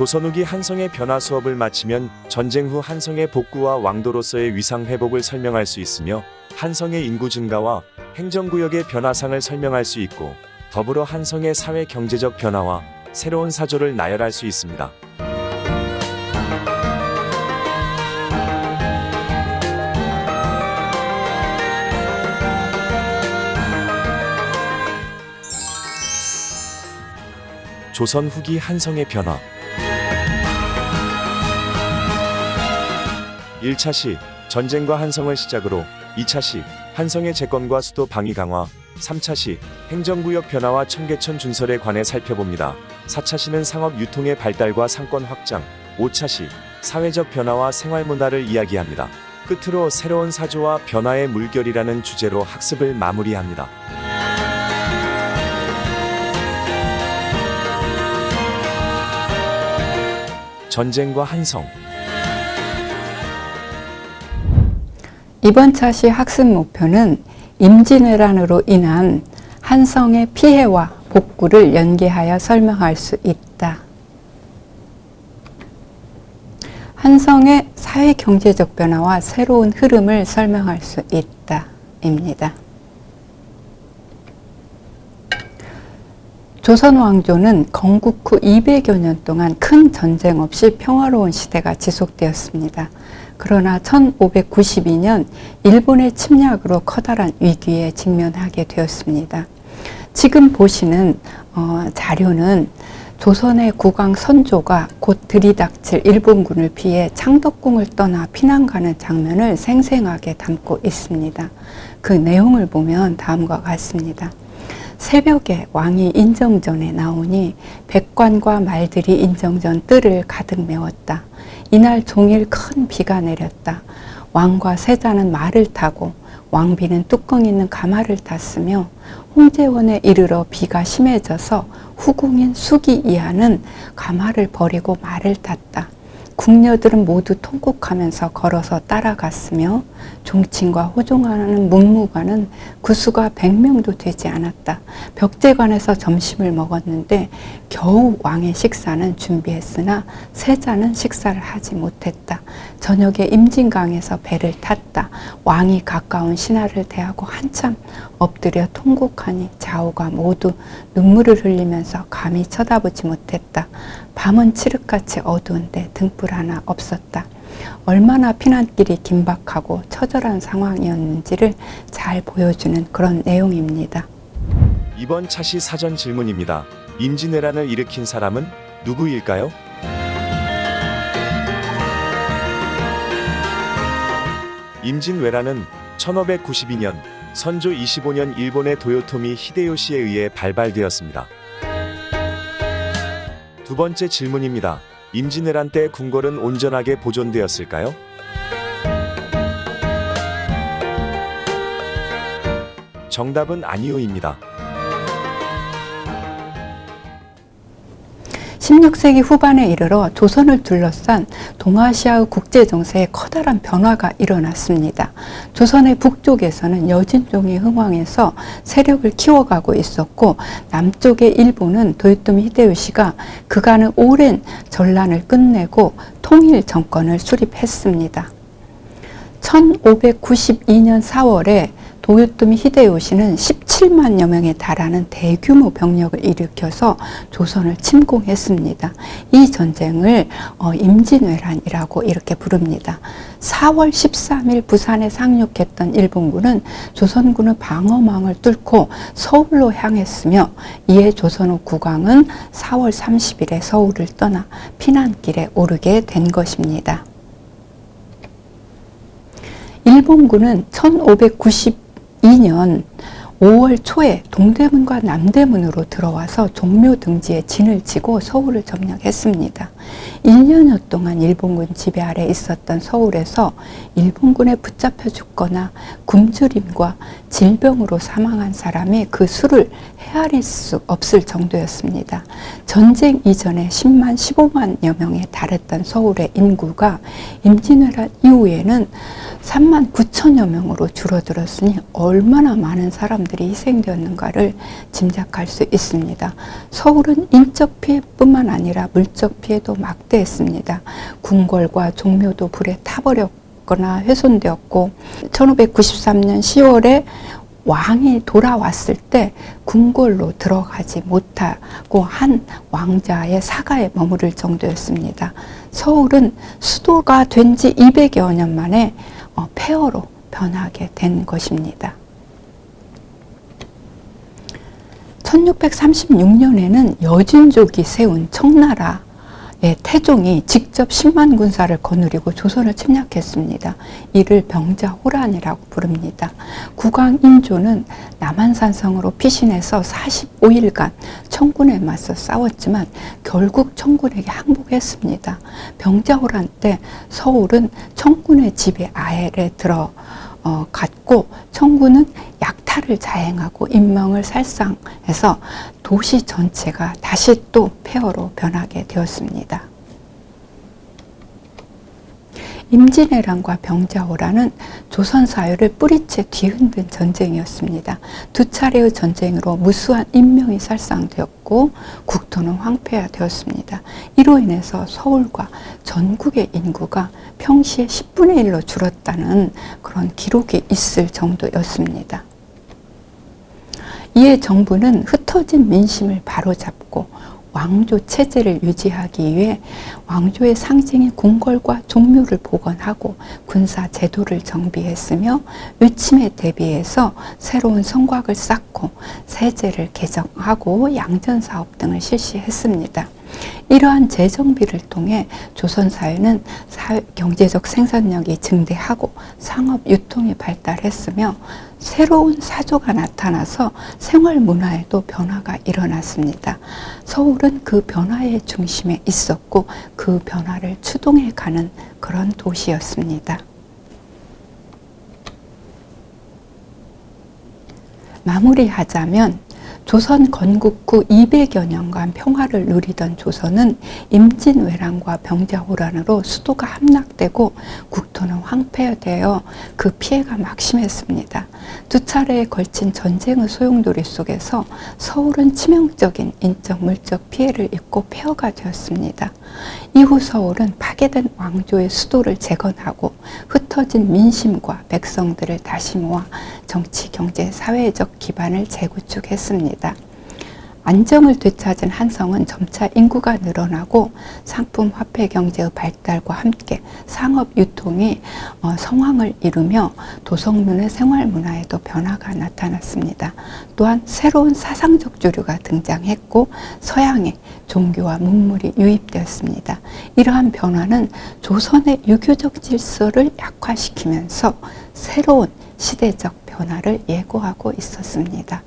조선 후기 한성의 변화 수업을 마치면 전쟁 후 한성의 복구와 왕도로서의 위상 회복을 설명할 수 있으며 한성의 인구 증가와 행정구역의 변화상을 설명할 수 있고 더불어 한성의 사회 경제적 변화와 새로운 사조를 나열할 수 있습니다. 조선 후기 한성의 변화. 1차 시 전쟁과 한성을 시작으로 2차 시 한성의 재건과 수도 방위 강화, 3차 시 행정구역 변화와 청계천 준설에 관해 살펴봅니다. 4차 시는 상업 유통의 발달과 상권 확장, 5차 시 사회적 변화와 생활문화를 이야기합니다. 끝으로 새로운 사조와 변화의 물결이라는 주제로 학습을 마무리합니다. 전쟁과 한성. 이번 차시 학습 목표는 임진왜란으로 인한 한성의 피해와 복구를 연계하여 설명할 수 있다. 한성의 사회-경제적 변화와 새로운 흐름을 설명할 수 있다. 입니다. 조선 왕조는 건국 후 200여 년 동안 큰 전쟁 없이 평화로운 시대가 지속되었습니다. 그러나 1592년 일본의 침략으로 커다란 위기에 직면하게 되었습니다. 지금 보시는 자료는 조선의 국왕 선조가 곧 들이닥칠 일본군을 피해 창덕궁을 떠나 피난 가는 장면을 생생하게 담고 있습니다. 그 내용을 보면 다음과 같습니다. 새벽에 왕이 인정전에 나오니 백관과 말들이 인정전 뜰을 가득 메웠다. 이날 종일 큰 비가 내렸다. 왕과 세자는 말을 타고 왕비는 뚜껑 있는 가마를 탔으며 홍제원에 이르러 비가 심해져서 후궁인 수기이하는 가마를 버리고 말을 탔다. 궁녀들은 모두 통곡하면서 걸어서 따라갔으며 종친과 호종하는 문무관은 그 수가 100명도 되지 않았다. 벽제관에서 점심을 먹었는데 겨우 왕의 식사는 준비했으나 세자는 식사를 하지 못했다. 저녁에 임진강에서 배를 탔다. 왕이 가까운 신하를 대하고 한참 엎드려 통곡하니 좌우가 모두 눈물을 흘리면서 감히 쳐다보지 못했다. 밤은 칠흑같이 어두운데 등불 하나 없었다. 얼마나 피난길이 긴박하고 처절한 상황이었는지를 잘 보여주는 그런 내용입니다. 이번 차시 사전 질문입니다. 임진왜란을 일으킨 사람은 누구일까요? 임진왜란은 1592년 선조 25년 일본의 도요토미 히데요시에 의해 발발되었습니다. 두 번째 질문입니다. 임진왜란 때 궁궐은 온전하게 보존되었을까요? 정답은 아니오입니다. 16세기 후반에 이르러 조선을 둘러싼 동아시아의 국제정세에 커다란 변화가 일어났습니다. 조선의 북쪽에서는 여진종이 흥왕해서 세력을 키워가고 있었고 남쪽의 일본은 도요토미 히데요시가 그간의 오랜 전란을 끝내고 통일 정권을 수립했습니다. 1592년 4월에 도요토미 히데요시는 17만여 명에 달하는 대규모 병력을 일으켜서 조선을 침공했습니다. 이 전쟁을 임진왜란이라고 이렇게 부릅니다. 4월 13일 부산에 상륙했던 일본군은 조선군의 방어망을 뚫고 서울로 향했으며 이에 조선의 국왕은 4월 30일에 서울을 떠나 피난길에 오르게 된 것입니다. 일본군은 1592년 5월 초에 동대문과 남대문으로 들어와서 종묘 등지에 진을 치고 서울을 점령했습니다. 1년여 동안 일본군 지배 아래 있었던 서울에서 일본군에 붙잡혀 죽거나 굶주림과 질병으로 사망한 사람이 그 수를 헤아릴 수 없을 정도였습니다. 전쟁 이전에 10만, 15만여 명에 달했던 서울의 인구가 임진왜란 이후에는 3만 9천여 명으로 줄어들었으니 얼마나 많은 사람들이 희생되었는가를 짐작할 수 있습니다. 서울은 인적 피해뿐만 아니라 물적 피해도 막대했습니다. 궁궐과 종묘도 불에 타버렸거나 훼손되었고 1593년 10월에 왕이 돌아왔을 때 궁궐로 들어가지 못하고 한 왕자의 사가에 머무를 정도였습니다. 서울은 수도가 된 지 200여 년 만에 폐허로 변하게 된 것입니다. 1636년에는 여진족이 세운 청나라의 태종이 직접 10만 군사를 거느리고 조선을 침략했습니다. 이를 병자호란이라고 부릅니다. 국왕인조는 남한산성으로 피신해서 45일간 청군에 맞서 싸웠지만 결국 청군에게 항복했습니다. 병자호란 때 서울은 청군의 지배 아래에 들어갔고 청군은 약탈을 자행하고 인명을 살상해서 도시 전체가 다시 또 폐허로 변하게 되었습니다. 임진왜란과 병자호란은 조선 사회를 뿌리채 뒤흔든 전쟁이었습니다. 두 차례의 전쟁으로 무수한 인명이 살상되었고 국토는 황폐화되었습니다. 이로 인해서 서울과 전국의 인구가 평시의 10분의 1로 줄었다는 그런 기록이 있을 정도였습니다. 이에 정부는 흩어진 민심을 바로잡고 왕조 체제를 유지하기 위해 왕조의 상징인 궁궐과 종묘를 복원하고 군사 제도를 정비했으며 위침에 대비해서 새로운 성곽을 쌓고 세제를 개정하고 양전사업 등을 실시했습니다. 이러한 재정비를 통해 조선사회는 경제적 생산력이 증대하고 상업 유통이 발달했으며 새로운 사조가 나타나서 생활 문화에도 변화가 일어났습니다. 서울은 그 변화의 중심에 있었고 그 변화를 추동해 가는 그런 도시였습니다. 마무리하자면 조선 건국 후 200여 년간 평화를 누리던 조선은 임진왜란과 병자호란으로 수도가 함락되고 국토는 황폐되어 그 피해가 막심했습니다. 두 차례에 걸친 전쟁의 소용돌이 속에서 서울은 치명적인 인적 물적 피해를 입고 폐허가 되었습니다. 이후 서울은 파괴된 왕조의 수도를 재건하고 흩어진 민심과 백성들을 다시 모아 정치, 경제, 사회적 기반을 재구축했습니다. 안정을 되찾은 한성은 점차 인구가 늘어나고 상품 화폐 경제의 발달과 함께 상업 유통이 성황을 이루며 도성민의 생활 문화에도 변화가 나타났습니다. 또한 새로운 사상적 주류가 등장했고 서양의 종교와 문물이 유입되었습니다. 이러한 변화는 조선의 유교적 질서를 약화시키면서 새로운 시대적 변화를 예고하고 있었습니다.